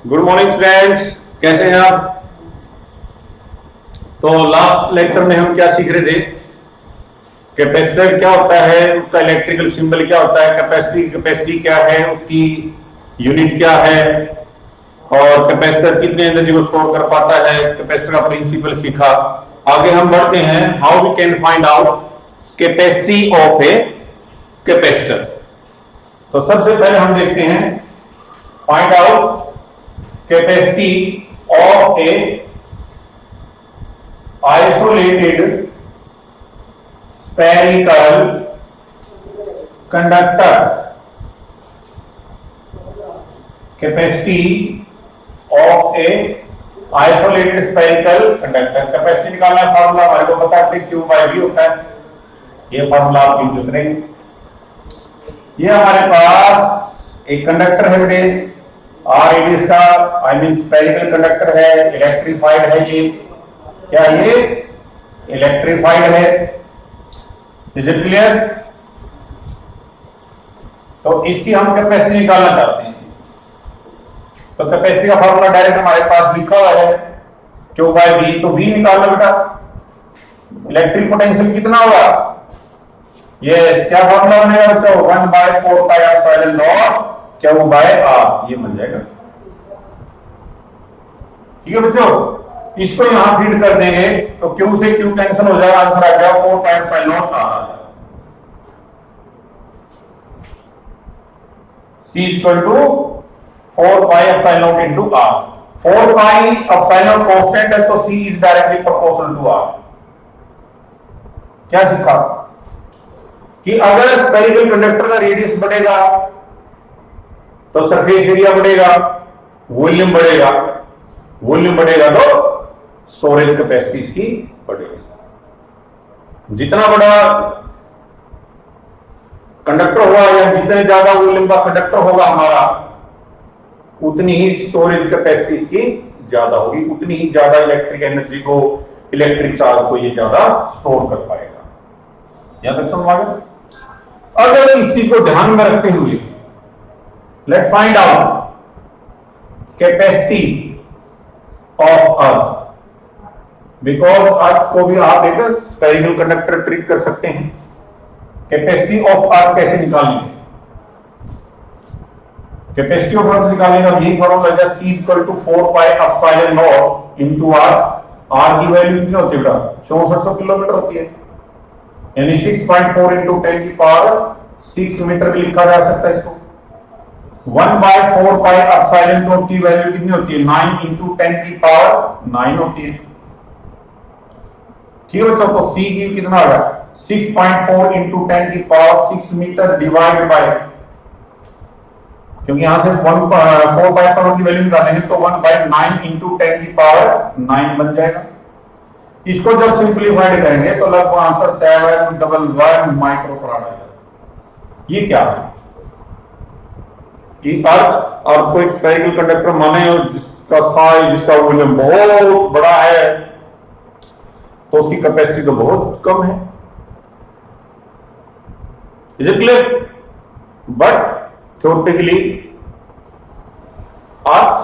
Good morning friends, कैसे हैं आप। तो लास्ट लेक्चर में हम क्या सीख रहे थे, कैपेसिटर क्या होता है, उसका इलेक्ट्रिकल सिंबल क्या होता है, कैपेसिटी क्या है, उसकी यूनिट क्या है और कैपेसिटर कितने एनर्जी को स्टोर कर पाता है, कैपेसिटर का प्रिंसिपल सीखा। आगे हम बढ़ते हैं, how we can find out capacity of a capacitor. तो सबसे पहले हम देखते हैं, find out capacity of a isolated spherical conductor. Capacity of a isolated spherical conductor. Capacity निकालना है, फार्मूला हमारे को पता है, Q by V होता है। ये फार्मूला आप यूज करेंगे। ये हमारे पास एक कंडक्टर है बेटे, आर रेडियस का, आई मीन स्फेरिकल कंडक्टर है, इलेक्ट्रीफाइड है। ये क्या, ये इलेक्ट्रीफाइड है। Is it clear? तो इसकी हम कैपेसिटी निकालना चाहते हैं। तो कैपेसिटी का फॉर्मूला डायरेक्ट हमारे पास लिखा हुआ है, क्यू बाय वी। तो वी निकालना बेटा, इलेक्ट्रिक पोटेंशियल कितना होगा, ये क्या फॉर्मूला बनेगा बच्चों, 1/4 पाई एप्सिलॉन नॉट क्या वो बाय आर, ये बन जाएगा। ठीक है बच्चों, इसको यहां फीड कर देंगे तो क्यू से क्यू कैंसिल हो जाएगा, आंसर आ जाएगा 4.5 R. C equal to 4 pi epsilon naught into R. 4 pi epsilon constant है तो C is directly proportional to R. क्या सीखा कि अगर स्फेरिकल कंडक्टर का रेडियस बढ़ेगा तो सरफेस एरिया बढ़ेगा, वॉल्यूम बढ़ेगा, वॉल्यूम बढ़ेगा तो स्टोरेज कैपेसिटी इसकी बढ़ेगी। जितना बड़ा कंडक्टर होगा या जितने ज्यादा वॉल्यूम का कंडक्टर होगा हमारा, उतनी ही स्टोरेज कैपेसिटी इसकी ज्यादा होगी, उतनी ही ज्यादा इलेक्ट्रिक एनर्जी को, इलेक्ट्रिक चार्ज को ये ज्यादा स्टोर कर पाएगा। यहां तक समझ आ गया। अगर इस चीज को ध्यान में रखते हुए let's find out capacity of earth, because earth को भी आप एक spherical conductor ट्रीट कर सकते हैं। कैपेसिटी ऑफ अर्थ कैसे निकालेंगे, कैपेसिटी ऑफ अर्थ निकालने का यही फॉर्मूला है, C equal to 4 pi epsilon naught into R. R की वैल्यू कितनी होती है बेटा, 6400 किलोमीटर होती है, यानी 6.4 इंटू 10 की पावर 6 मीटर भी लिखा जा सकता है इसको। 1/4 पाई एप्सिलॉन नॉट की वैल्यू कितनी होती है, 9 इंटू 10 की पावर 9 होती है। ठीक है बच्चों, तो C की कितना होगा, 6.4 इंटू 10 की पावर 6 मीटर डिवाइड बाय, क्योंकि यहां से 4 पाई एप्सिलॉन की वैल्यू निकालेंगे तो 1/9 इंटू 10 की पावर 9 बन जाएगा। इसको जब सिंप्लीफाइड करेंगे तो लगभग आंसर 711 माइक्रोफैराड आएगा। ये क्या है कि अर्थ और कोई स्फेरिकल कंडक्टर माने और जिसका साइज, जिसका वॉल्यूम बहुत बड़ा है तो उसकी कैपेसिटी तो बहुत कम है। Is it clear? But theoretically earth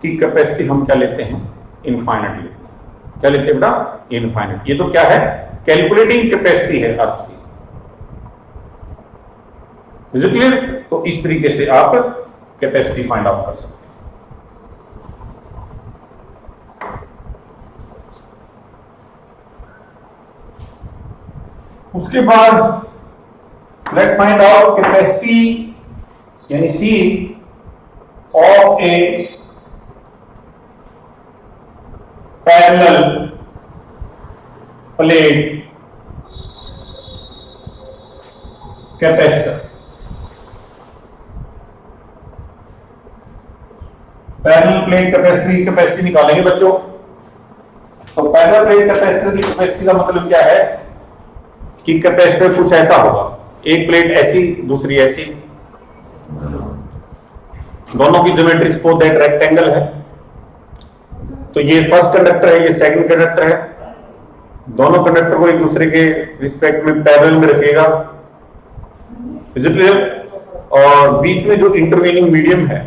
की कैपेसिटी हम क्या लेते हैं, इनफाइनाइट लेते हैं। क्या लेते हैं बेटा, इनफाइनाइट। ये तो क्या है, कैलकुलेटिंग कैपेसिटी है अर्थ की। Is it clear? तो इस तरीके से आप कैपेसिटी फाइंड आउट कर सकते हैं। उसके बाद लेट फाइंड आउट कैपेसिटी यानी C of a parallel plate capacitor. Parallel plate capacity निकालेंगे बच्चों। तो पैरेलल प्लेट कैपेसिटर की कैपेसिटी का मतलब क्या है कि कैपेसिटर कुछ ऐसा होगा, एक प्लेट ऐसी, दूसरी ऐसी, दोनों की ज्योमेट्री सपोज दैट रेक्टेंगल है। तो ये फर्स्ट कंडक्टर है, ये सेकंड कंडक्टर है, दोनों कंडक्टर को एक दूसरे के रिस्पेक्ट में पैरेलल में रखिएगा। Is it clear? और बीच में जो इंटरवेनिंग मीडियम है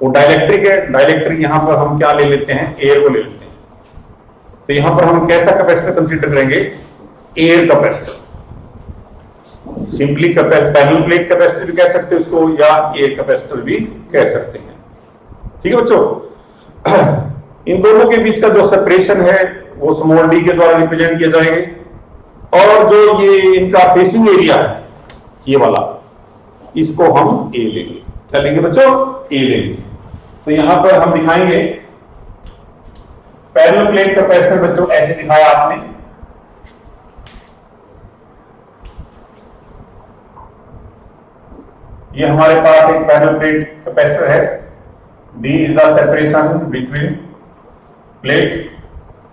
वो डाइलेक्ट्रिक है, डाइलेक्ट्रिक यहां पर हम क्या ले लेते हैं, एयर को ले लेते हैं। तो यहां पर हम कैसा कैपेसिटर कंसीडर करेंगे, air capacitor. Simply parallel plate capacitor भी कह सकते हैं उसको, या एयर कैपेसिटर भी कह सकते हैं। ठीक है बच्चों, इन दोनों के बीच का जो सेपरेशन है वो स्मॉल डी के द्वारा रिप्रेजेंट किया जाएगा, और जो ये इनका फेसिंग एरिया है ये वाला, इसको हम ए लेंगे। क्या लेंगे बच्चों, ए लेंगे। तो यहां पर हम दिखाएंगे पैरेलल प्लेट कैपेसिटर, बच्चों ऐसे दिखाया आपने। ये हमारे पास एक पैरेलल प्लेट कैपेसिटर है। D is the separation between plate.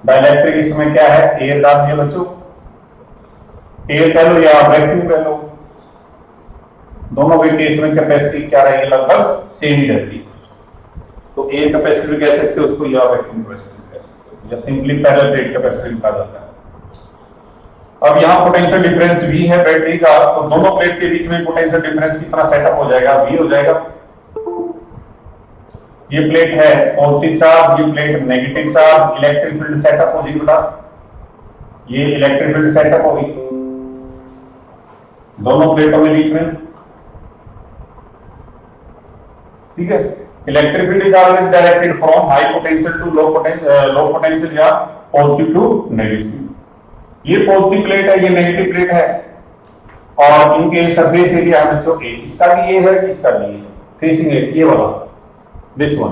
Dielectric इसमें क्या है, एयर डाल दिया बच्चों, एयर कह लो या वैक्यूम कह लो, दोनों के केस में कैपेसिटी क्या रहेगी, लगभग सेम ही रहती है। तो एयर कैपेसिटी भी कह सकते हो उसको, या वैक्यूम कैपेसिटी कह सकते हो, या सिंपली पैरेलल प्लेट कैपेसिटी लिखा जाता है। अब यहाँ पोटेंशियल डिफरेंस V है बैटरी का, तो दोनों प्लेट के बीच में पोटेंशियल डिफरेंस कितना सेटअप हो जाएगा, V हो जाएगा। ये प्लेट है पॉजिटिव चार्ज, ये plate negative charge, electric field setup हो जाएगी बेटा, ये इलेक्ट्रिक फील्ड सेटअप होगी दोनों प्लेटों के बीच में। ठीक है, electric field is always directed from high potential to low potential या पॉजिटिव टू नेगेटिव। ये पॉजिटिव प्लेट है, ये नेगेटिव प्लेट है, और इनके सरफेस एरिया है बच्चों ए। इसका भी ये है, इसका भी ये है, फेसिंग एरिया ये वाला, दिस वन।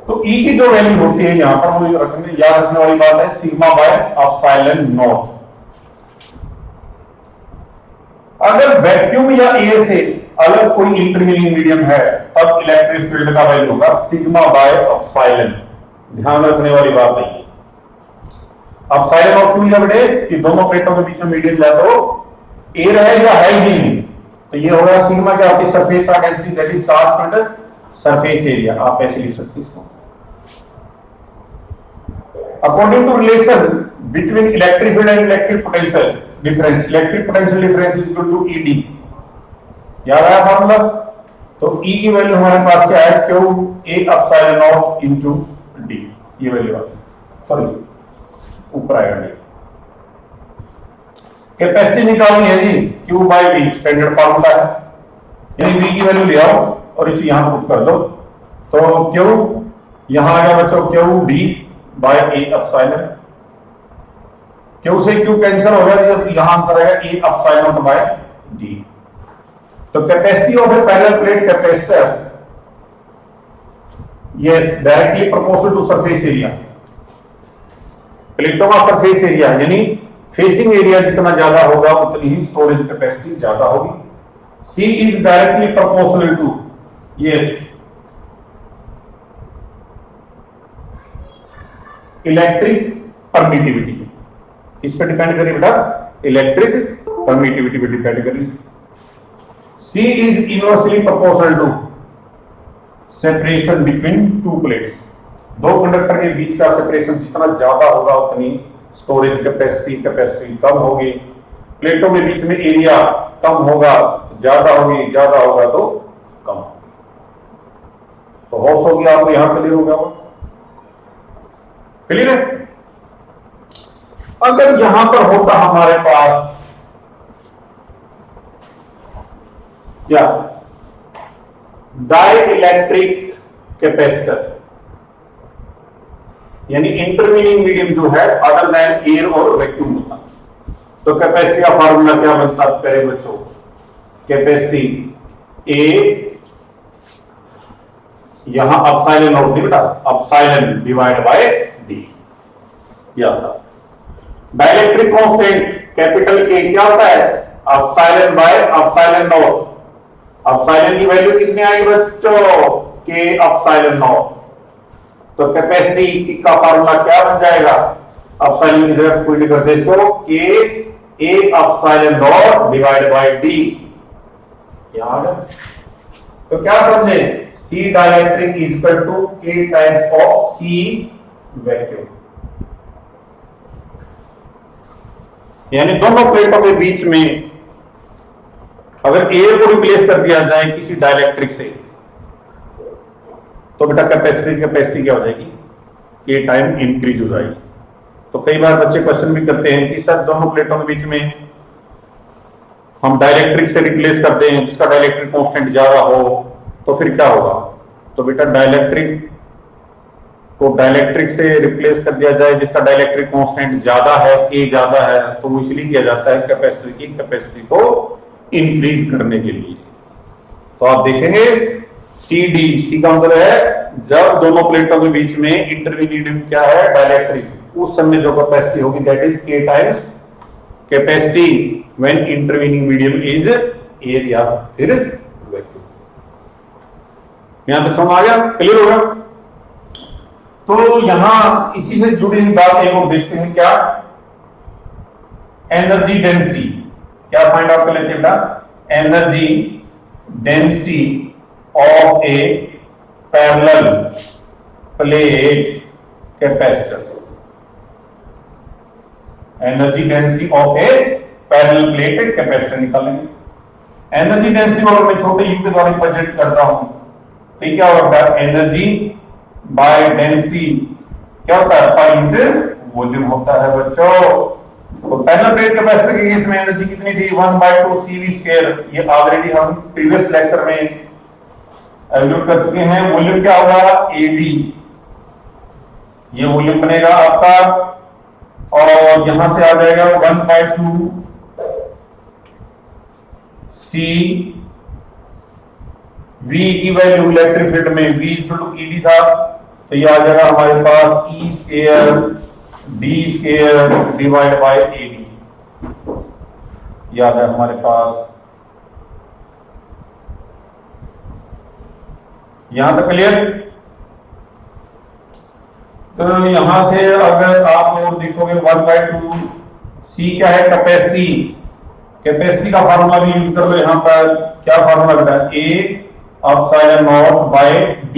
तो ई की जो वैल्यू होती है यहां पर, वो याद रखने वाली बात है, सिग्मा बाय एप्सिलॉन नॉट। अगर वैक्यूम या एयर से अलग कोई इंटरमीडिएट मीडियम है, तब इलेक्ट्रिक फील्ड का वैल्यू होगा सिग्मा बाय एप्सिलॉन। ध्यान रखने वाली बात है। एप्सिलॉन और क्यों है बेटे, कि दोनों प्लेटों के बीच में मीडियम या तो एयर है या है ही नहीं, तो ये होगा सिग्मा क्या होती है, surface density, that is charge per surface area. आप ऐसे लिख सकते हैं इसको। According to relation between electric field and electric potential difference, electric potential difference is equal to E D. याद आया फॉर्मूला? तो ई की वैल्यू हमारे पास क्या है, Q A epsilon naught into D, ये वैल्यू आ गई, सॉरी ऊपर आएगा डी। कैपेसिटी निकालनी है जी, Q by V standard formula है, यानी वी की वैल्यू ले आओ और इसे यहां पुट कर दो। तो क्यू यहां आ गया बच्चों, Q D by A epsilon. Q से क्यू कैंसिल हो गया, तो यहां आंसर आएगा ए एप्सिलॉन बाय डी। तो capacity of a parallel plate capacitor yes directly proportional to surface area. प्लेटों का सरफेस एरिया यानी फेसिंग एरिया जितना ज्यादा होगा उतनी ही स्टोरेज कैपेसिटी ज्यादा होगी। C is directly proportional to yes electric permittivity. इस पर डिपेंड करिए बेटा, इलेक्ट्रिक परमिटिविटी पे डिपेंड करिए। C is inversely proportional to separation between two plates. दो कंडक्टर के बीच का सेपरेशन जितना ज्यादा होगा उतनी स्टोरेज कैपेसिटी कम होगी। प्लेटों के बीच में एरिया कम होगा, ज्यादा होगा तो कम। तो होप्स होगी आपको यहां क्लियर हो गया, क्लियर है। अगर यहां पर होता हमारे पास क्या डाई इलेक्ट्रिक कैपेसिटर, यानी इंटरमीडिएट मीडियम जो है अदर देन एयर और वैक्यूम होता, तो कैपेसिटी का फार्मूला क्या बनता है बच्चों, कैपेसिटी ए यहां एप्सिलॉन नॉट दी बेटा, epsilon divide by D. Dielectric constant capital के क्या होता है, epsilon by epsilon not. Epsilon की वैल्यू कितनी आई बच्चों, के एप्सिलॉन नॉट। तो कैपेसिटी का फार्मूला क्या बन जाएगा, एप्सिलॉन की जगह पुट कर दे इसको, के ए epsilon not divide by D. यहां तो क्या समझे, सी डाइलेक्ट्रिक इज इक्वल टू के टाइम्स ऑफ सी वैक्यूम। यानी दोनों प्लेटों के बीच में अगर एयर को रिप्लेस कर दिया जाए किसी डाइलेक्ट्रिक से, तो बेटा कैपेसिटी क्या हो जाएगी, के टाइम इंक्रीज हो जाएगी। तो कई बार बच्चे क्वेश्चन भी करते हैं कि सर दोनों प्लेटों के बीच में हम डाइलेक्ट्रिक से रिप्लेस करते हैं, जिसका डाइलेक्ट्रिक कांस्टेंट ज्यादा हो तो फिर क्या होगा। तो बेटा डाइलेक्ट्रिक को डाइलेक्ट्रिक से रिप्लेस कर दिया जाए जिसका डाइलेक्ट्रिक कांस्टेंट ज्यादा है, के ज्यादा है, तो वो इसलिए किया जाता है कैपेसिटर की कैपेसिटी को इंक्रीज करने के लिए। तो आप देखेंगे सी का मतलब है जब दोनों प्लेटों के बीच में इंटरवीनियम क्या है, डाइलेक्ट्रिक, उस समय जो कैपेसिटी होगी दैट इज के times capacity when intervening medium is air या फिर वैक्यूम। यहां तक समझ आ गया, क्लियर हो गया। तो यहां इसी से जुड़ी हुई बात एक और देखते हैं, क्या एनर्जी डेंसिटी, क्या फाइंड आउट कर लेते हैं बेटा, energy density of a parallel plate capacitor. Energy density of a parallel plate capacitor निकालेंगे। एनर्जी डेंसिटी को अगर मैं छोटे यू के द्वारा रिप्रेजेंट करता हूं तो क्या होता है, एनर्जी बाय डेंसिटी क्या होता है, पाई इंटू वॉल्यूम होता है बच्चों। तो पैरेलल प्लेट कैपेसिटर के केस में एनर्जी कितनी थी, 1/2 CV स्क्वायर। ये ऑलरेडी हम प्रीवियस लेक्चर में एवल्यूट कर चुके हैं। वॉल्यूम क्या होगा, AD, ये वॉल्यूम बनेगा आपका, और यहां से आ जाएगा 1/2 C V की वैल्यू इलेक्ट्रिक फील्ड में V ED था, तो ये आ जाएगा हमारे पास E square D square divide by AD, ये आ जाएगा हमारे पास। यहां तक क्लियर। तो यहां से अगर आप और देखोगे 1/2 C क्या है, कैपेसिटी, कैपेसिटी का फार्मूला भी यूज कर लो। यहां पर क्या फार्मूला बेटा, A epsilon naught by D।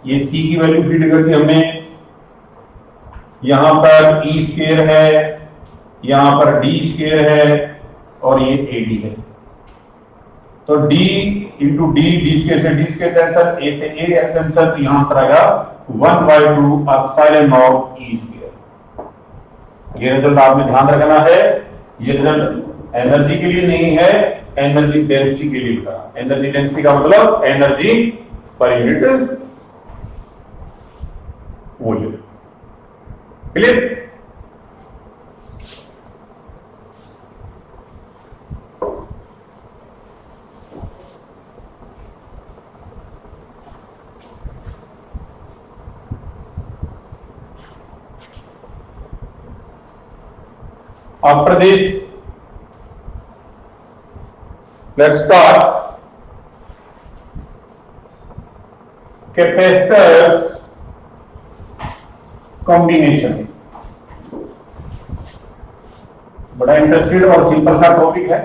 ये C की वैल्यू फीड कर दी हमने, यहां पर E स्क्वायर है, यहां पर D स्क्वायर है, और ये AD है। तो D into D, D square से D स्क्वायर कैंसल, A से A कैंसल, तो यहां पर आएगा 1/2 एप्सिलॉन नॉट E स्क्वायर। ये रिजल्ट आपने ध्यान रखना है, ये रिजल्ट एनर्जी के लिए नहीं है, एनर्जी डेंसिटी के लिए था। एनर्जी डेंसिटी का मतलब energy per unit volume, clear. अब प्रदेश, let's start capacitors combination। बड़ा इंटरेस्टेड और सिंपल सा टॉपिक है।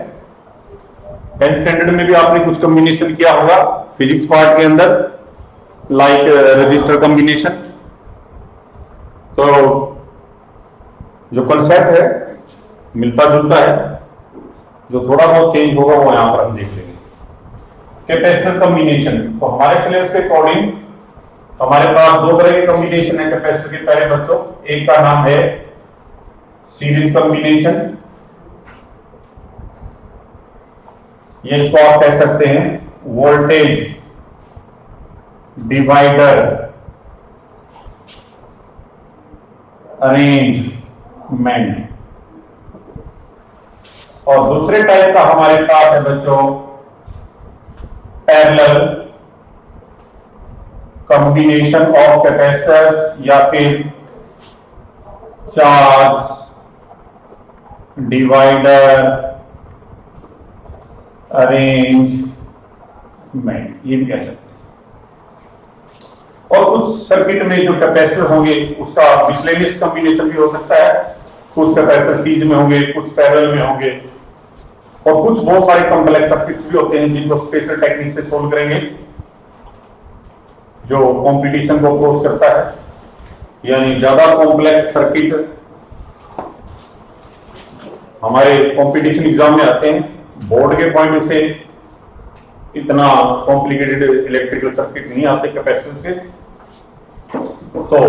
10th स्टैंडर्ड में भी आपने कुछ कॉम्बिनेशन किया होगा फिजिक्स पार्ट के अंदर, लाइक रजिस्टर कॉम्बिनेशन। तो जो कंसेप्ट है मिलता जुलता है, जो थोड़ा बहुत चेंज होगा वो यहां पर हम देख लेंगे। कैपेसिटर कॉम्बिनेशन, तो हमारे सिलेबस के अकॉर्डिंग हमारे पास दो तरह के कॉम्बिनेशन है कैपेसिटर के। पहले बच्चों, एक का नाम है सीरीज कॉम्बिनेशन, ये इसको आप कह सकते हैं वोल्टेज डिवाइडर अरेंजमेंट। और दूसरे टाइप का हमारे पास है बच्चों पैरेलल कॉम्बिनेशन ऑफ कैपेसिटर्स, या फिर चार्ज डिवाइडर अरेंजमेंट, ये भी कह सकते हैं। और कुछ सर्किट में जो कैपेसिटर होंगे उसका मिसलेनियस कॉम्बिनेशन भी हो सकता है। कुछ कैपेसिटर सीरीज में होंगे, कुछ पैरेलल में होंगे, और कुछ बहुत सारे कॉम्प्लेक्स सर्किट्स भी होते हैं जिनको स्पेशल टेक्निक से सोल्व करेंगे, जो कंपटीशन को अप्रोच करता है। यानी ज्यादा कॉम्प्लेक्स सर्किट हमारे कंपटीशन एग्जाम में आते हैं। बोर्ड के पॉइंट से इतना कॉम्प्लिकेटेड इलेक्ट्रिकल सर्किट नहीं आते कैपेसिटेंस के। तो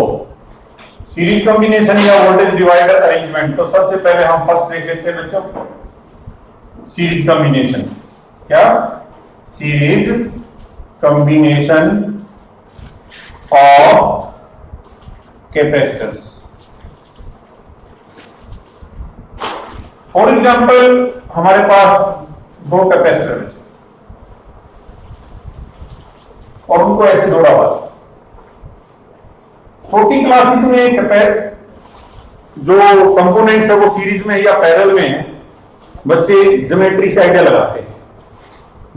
सीरीज कॉम्बिनेशन या वोल्टेज डिवाइडर अरेंजमेंट, तो सबसे पहले हम फर्स्ट देख लेते हैं बच्चों सीरीज कॉम्बिनेशन। क्या? Series combination of capacitors. For example हमारे पास दो कैपेसिटर है और उनको ऐसे जोड़ा हुआ। छोटी क्लासेस में जो कंपोनेंट्स है वो सीरीज में या पैरेलल में है, बच्चे ज्योमेट्री से आइडिया लगाते हैं,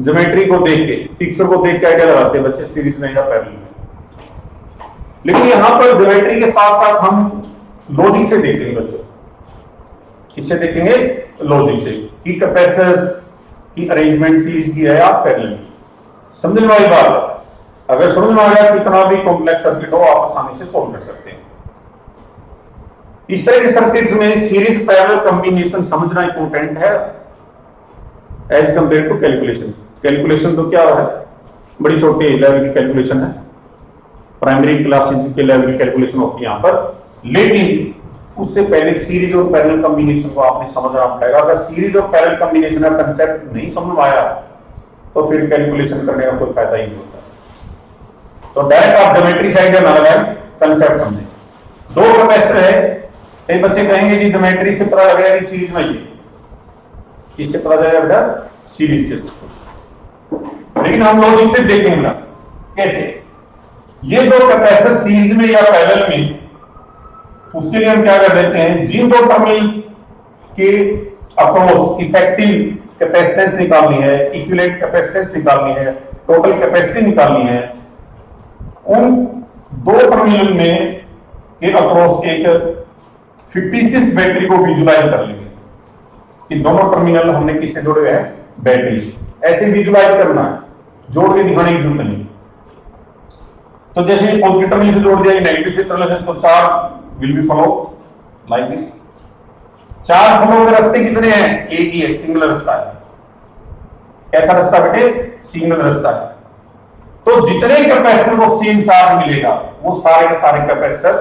ज्योमेट्री को देख के, पिक्चर को देख के आइडिया लगाते हैं बच्चे सीरीज में या पैरेलल में। लेकिन यहां पर ज्योमेट्री के साथ साथ हम लॉजिक से देखेंगे बच्चों। किससे देखेंगे? लॉजिक से कि कैपेसिटर्स की अरेंजमेंट सीरीज की है या पैरेलल की। समझने वाली बात, अगर समझ में आ गया कितना भी कॉम्प्लेक्स सर्किट हो आप आसानी से सोल्व कर सकते हैं। इस तरह के सर्किट्स में सीरीज पैरेलल कॉम्बिनेशन समझना इंपॉर्टेंट है as compare to calculation. Calculation तो क्या है, बड़ी छोटी लेवल की कैलकुलेशन है, प्राइमरी क्लासेस के लेवल की कैलकुलेशन होती है यहां पर। लेकिन उससे पहले सीरीज और पैरेलल कॉम्बिनेशन को आपने समझना पड़ेगा। अगर सीरीज और पैरेलल कॉम्बिनेशन का कंसेप्ट नहीं समझ में आया तो फिर कैलकुलेशन करने का कोई फायदा ही नहीं होता। तो डायरेक्ट आप ज्योमेट्री से आइडिया ना लगाएं, कंसेप्ट समझें। दो कैपेसिटर है, कई बच्चे कहेंगे जी ज्योमेट्री से पता लग रहा है सीरीज में, ये किससे पता चलेगा बेटा? सीरीज से। लेकिन हम लॉजिक से देखेंगे ना कैसे ये दो कैपेसिटर सीरीज में या पैरेलल में, उसके लिए हम क्या कर देते हैं, जिन दो टर्मिनल के अक्रॉस इफेक्टिव कैपेसिटेंस निकालनी है, इक्विवेलेंट कैपेसिटेंस निकालनी है, टोटल कैपेसिटी निकालनी है, उन दो टर्मिनल में के अक्रॉस एक 56 बैटरी को विजुलाइज कर लेंगे कि दोनों टर्मिनल हमने किससे जोड़े हैं? बैटरी से। ऐसे विजुलाइज करना है, जोड़ के दिखाने की जरूरत नहीं। तो जैसे पॉजिटिव टर्मिनल से जोड़ दिया, नेगेटिव से टर्मिनल, तो charge will be flow like this. Charge flow के रास्ते कितने हैं? एक ही है, सिंगल रास्ता है। कैसा रास्ता बेटे? सिंगल रास्ता है। तो जितने कैपेसिटर को सेम चार्ज मिलेगा वो सारे के सारे कैपेसिटर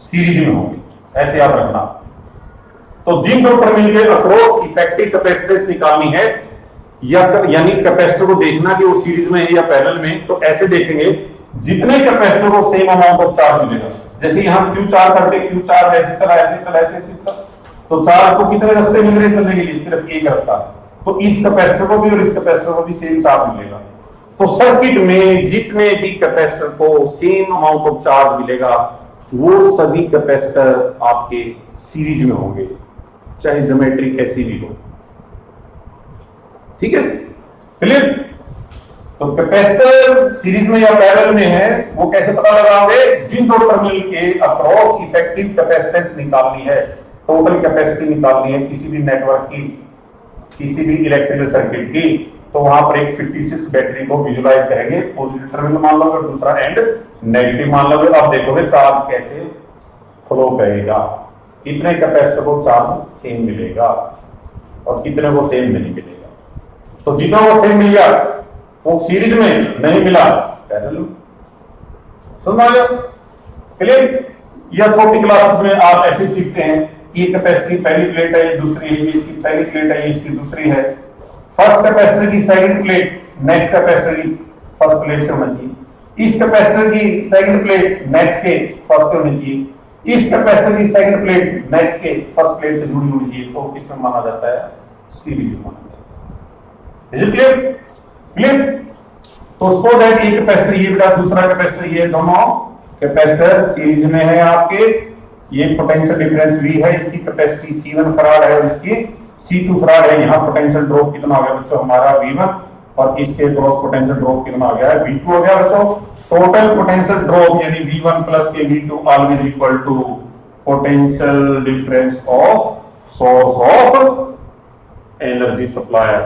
सीरीज में होंगे, ऐसे याद रखना। तो जिन दो टर्मिनल के अक्रॉस इफेक्टिव कैपेसिटेंस निकालनी है, यानी कैपेसिटर को देखना कि वो सीरीज में है या पैरेलल में, तो ऐसे देखेंगे जितने कैपेसिटर को सेम अमाउंट ऑफ चार्ज मिलेगा। जैसे यहां क्यू चार्ज करके क्यू चार्ज ऐसे चला ऐसे चला ऐसे चला, तो चार्ज को कितने रास्ते मिल रहे चलने के लिए? सिर्फ एक रास्ता। तो इस कैपेसिटर को भी और इस कैपेसिटर को भी सेम चार्ज मिलेगा। तो सर्किट में जितने भी कैपेसिटर को सेम अमाउंट ऑफ चार्ज मिलेगा वो सभी कैपेसिटर आपके सीरीज में होंगे, चाहे ज्योमेट्री कैसी भी हो। ठीक है, क्लियर? तो कैपेसिटर सीरीज में या पैरेलल में है वो कैसे पता लगाओगे? जिन दो टर्मिनल के अक्रॉस इफेक्टिव कैपेसिटेंस निकालनी है, टोटल कैपेसिटी निकालनी है किसी भी नेटवर्क की, किसी भी इलेक्ट्रिकल सर्किट की, तो वहां पर एक 56 बैटरी को विजुलाइज करेंगे। पॉजिटिव टर्मिनल मान लोगे और दूसरा एंड नेगेटिव मान लोगे। अब देखोगे चार्ज कैसे फ्लो करेगा, कितने कैपेसिटर को चार्ज सेम मिलेगा और कितने को सेम नहीं मिलेगा। तो जितना वो सेम मिल गया वो सीरीज में, नहीं मिला पैरेलल। समझ गया? क्लियर? या छोटी क्लासेस में आप ऐसे सीखते हैं कि ये कैपेसिटी पहली प्लेट है, ये दूसरी है, ये इसकी पहली प्लेट है, ये इसकी दूसरी है। फर्स्ट कैपेसिटर की सेकंड प्लेट नेक्स्ट कैपेसिटर की फर्स्ट प्लेट से होना चाहिए। इस कैपेसिटर की सेकंड प्लेट नेक्स्ट के फर्स्ट से होनी चाहिए। इस कैपेसिटर की सेकंड प्लेट नेक्स्ट के फर्स्ट प्लेट से जुड़ी होनी चाहिए। तो किसमें माना जाता है? सीरीज में माना जाता है। Is it clear? क्लियर? तो सो दैट एक कैपेसिटर ये बेटा, दूसरा कैपेसिटर ये, दोनों कैपेसिटर सीरीज में है आपके। ये पोटेंशियल डिफरेंस V है, इसकी कैपेसिटी C1 फराड है और इसकी C2 फराड है। यहाँ पोटेंशियल ड्रॉप कितना आ गया बच्चों? हमारा V1, और इसके क्रॉस पोटेंशियल ड्रॉप कितना आ गया है? V2 हो गया बच्चों। टोटल पोटेंशियल ड्रॉप यानी V1 प्लस के V2 always equal to potential difference of source of energy supplier.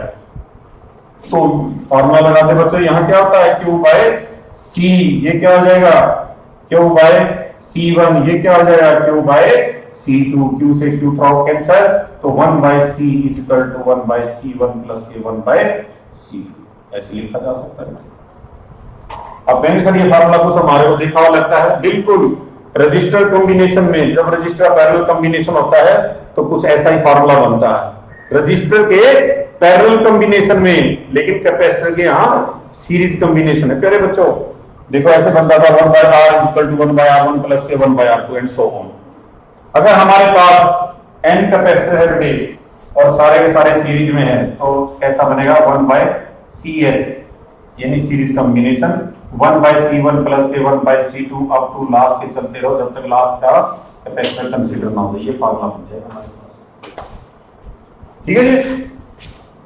तो फॉर्मूला लगाते बच्चों, यहाँ क्या होता है? Q बाय C, ये क्या हो जाएगा? Q बाय C1, ये क्या हो जाएगा? Q बाय C2, Q से Q थ्रो कैंसिल, तो 1 by C is equal to 1 by C1 plus के 1 बाय C2। ऐसे लिखा जा सकता है। अब मैंने सर ये फार्मूला कुछ हमारे को देखा हुआ लगता है, बिल्कुल रजिस्टर कॉम्बिनेशन में जब रजिस्टर पैरेलल कॉम्बिनेशन होता है तो कुछ ऐसा ही फार्मूला बनता है रजिस्टर के पैरेलल कॉम्बिनेशन में, लेकिन कैपेसिटर के यहाँ सीरीज कॉम्बिनेशन है। प्यारे बच्चों देखो ऐसे बनता था 1/R equal to 1/R1 plus के 1/R2 एंड सो ऑन। अगर हमारे पास n कैपेसिटर है बेटे और सारे के सारे सीरीज में है तो कैसा बनेगा 1/CS यानी सीरीज कॉम्बिनेशन 1/C1 प्लस के 1/C2 अप टू लास्ट के चलते रहो जब तक लास्ट का कैपेसिटर कंसीडर ना हो। ये फार्मूला बन जाएगा हमारे पास। ठीक है जी।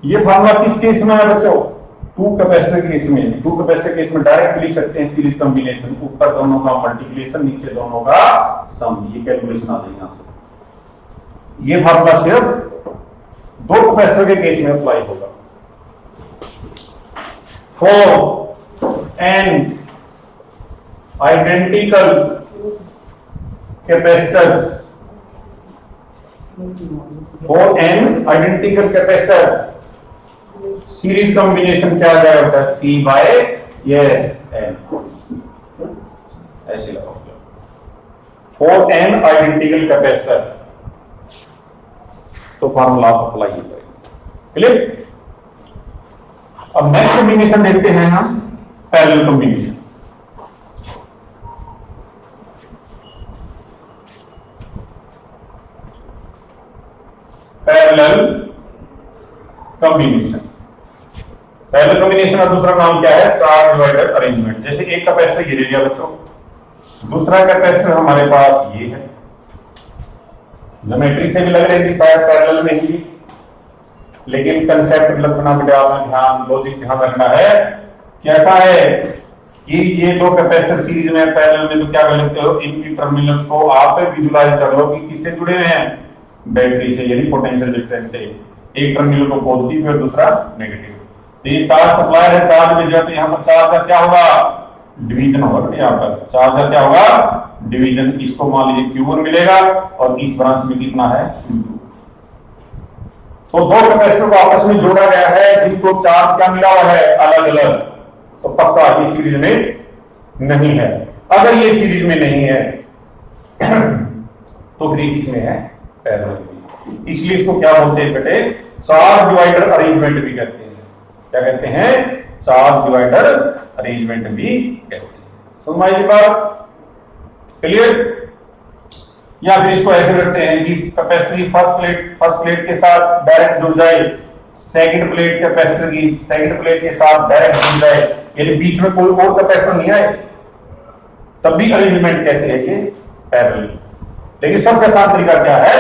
ये फार्मूला किस केस में है बच्चों? टू कैपेसिटर केस में। टू कैपेसिटर केस में डायरेक्ट लिख सकते हैं सीरीज कॉम्बिनेशन, ऊपर दोनों का मल्टीप्लिकेशन नीचे दोनों का सम। ये कैलकुलेशन आ जाएगी यहां से। ये फार्मूला सिर्फ दो कैपेसिटर के केस में अप्लाई होगा। For n identical capacitor, for n identical capacitor series combination क्या आ जाएगा? C बाय एन, ऐसे लगाओगे। फॉर एन आइडेंटिकल कैपेसिटर तो फार्मूला आप अप्लाई करेंगे। क्लियर? अब नेक्स्ट कॉम्बिनेशन देखते हैं हम, parallel combination. Parallel combination, parallel combination का दूसरा नाम क्या है? Charge divider arrangement. जैसे एक कैपेसिटर ये ले लिया बच्चों, दूसरा कैपेसिटर हमारे पास ये है। ज्योमेट्री से भी लग रही थी शायद पैरेलल में ही, लेकिन कंसेप्ट रखना बेटा आपने ध्यान, लॉजिक ध्यान रखना है। कैसा है कि ये दो कैपेसिटर सीरीज में पैरेलल में, तो क्या कर लेते हो इनकी टर्मिनल्स को आप विजुलाइज कर लो कि किससे जुड़े हुए हैं? बैटरी से, यानी पोटेंशियल डिफरेंस से। एक टर्मिनल को पॉजिटिव और दूसरा नेगेटिव। तो ये चार्ज सप्लायर है, चार्ज में जाते हैं। यहां पर चार्ज का क्या होगा? डिवीजन होगा। यहाँ पर चार्ज का क्या होगा? डिवीजन। इसको मान लीजिए Q1 मिलेगा और इस ब्रांच में कितना है? Q2। तो दो कैपेसिटर को आपस में जोड़ा गया है जिनको चार्ज क्या मिला हुआ है? अलग अलग। तो पक्का ये सीरीज में नहीं है। अगर ये सीरीज में नहीं है तो फिर इसमें है पैरेलल। इसलिए इसको क्या बोलते हैं बेटे? चार्ज डिवाइडर अरेंजमेंट भी कहते हैं। क्या कहते हैं? चार्ज डिवाइडर अरेंजमेंट भी कहते हैं। समझ बात क्लियर? या फिर इसको ऐसे करते हैं कि कैपेसिटर फर्स्ट प्लेट के साथ डायरेक्ट जुड़ जाए, सेकंड प्लेट कैपेसिटर की सेकंड प्लेट के साथ डायरेक्ट जुड़ जाए, यानी बीच में कोई और कैपेसिटर नहीं आए, तब भी अरेंजमेंट कैसे है? ये पैरेलल। लेकिन सबसे आसान तरीका क्या है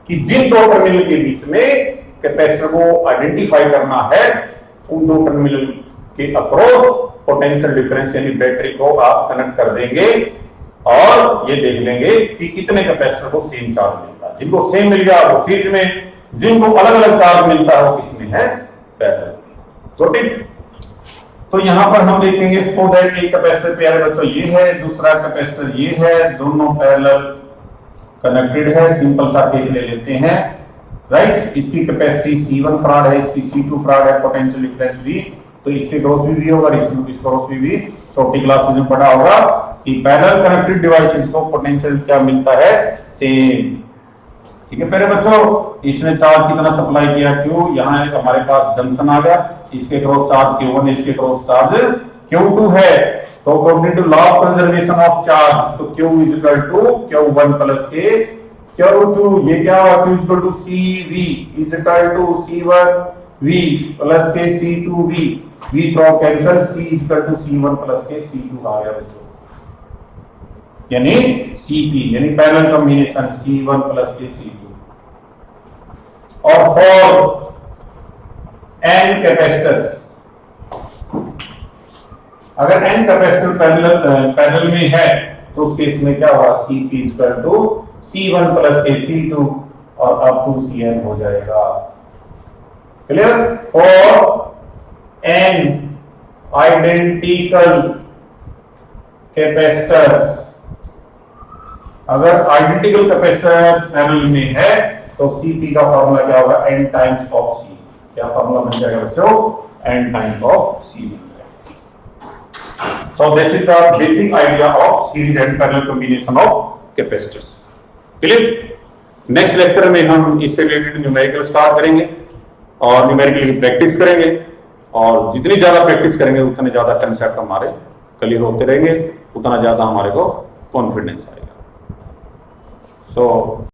कि जिन दो टर्मिनल के बीच में कैपेसिटर को आइडेंटिफाई करना है, उन दो टर्मिनल के अक्रॉस पोटेंशियल डिफरेंस यानी बैटरी को आप कनेक्ट कर देंगे और ये देख लेंगे कि कितने कैपेसिटर को सेम चार्ज मिलता है। जिनको सेम मिल गया वो सीरीज में, जिनको अलग अलग चार्ज मिलता है वो किसमें है? पैरेलल। Got it? तो यहां पर हम देखेंगे सो दैट एक कैपेसिटर प्यारे बच्चों ये है, दूसरा कैपेसिटर ये है, दोनों पैरेलल कनेक्टेड है। सिंपल सा केस ले लेते हैं, राइट? इसकी कैपेसिटी C1 फराड है, इसकी C2 फराड है, पोटेंशियल डिफरेंस V, तो इसके क्रॉस भी होगा, इसके क्रॉस भी छोटी क्लासेस में पढ़ा होगा कि पैरेलल कनेक्टेड डिवाइसेस को पोटेंशियल क्या मिलता है? सेम। ठीक है प्यारे बच्चों, इसने चार्ज कितना सप्लाई किया? Q। यहाँ हमारे पास जंक्शन आ गया, इसके क्रॉस चार्ज Q1, इसके क्रॉस चार्ज Q2 है। तो according to law of conservation of charge, तो Q is equal to Q1 plus के Q2। ये क्या हुआ? Q is equal to CV is equal to C1V plus के C2V। V throw cancel, C is equal to C1 plus के C2 आ गया बच्चों, यानी CP यानी पैरेलल कॉम्बिनेशन C1 प्लस के C2। और फॉर n कैपेसिटर, अगर n कैपेसिटर पैरेलल में है तो उस केस में क्या होगा? CP is equal to C1 plus के C2 और अप टू Cn हो जाएगा। Clear? For n identical capacitor, अगर आइडेंटिकल कैपेसिटर पैरेलल में है तो Cp का फॉर्मूला क्या होगा? n times of C। क्या फॉर्मूला बन जाएगा बच्चों? n times of C1. So this is the basic idea of series and parallel combination of capacitors. Clear? Next lecture में हम इससे रिलेटेड न्यूमेरिकल स्टार्ट करेंगे और न्यूमेरिकल की प्रैक्टिस करेंगे, और जितनी ज्यादा प्रैक्टिस करेंगे उतने ज्यादा कंसेप्ट हमारे क्लियर होते रहेंगे, उतना ज्यादा हमारे को कॉन्फिडेंस आएगा. सो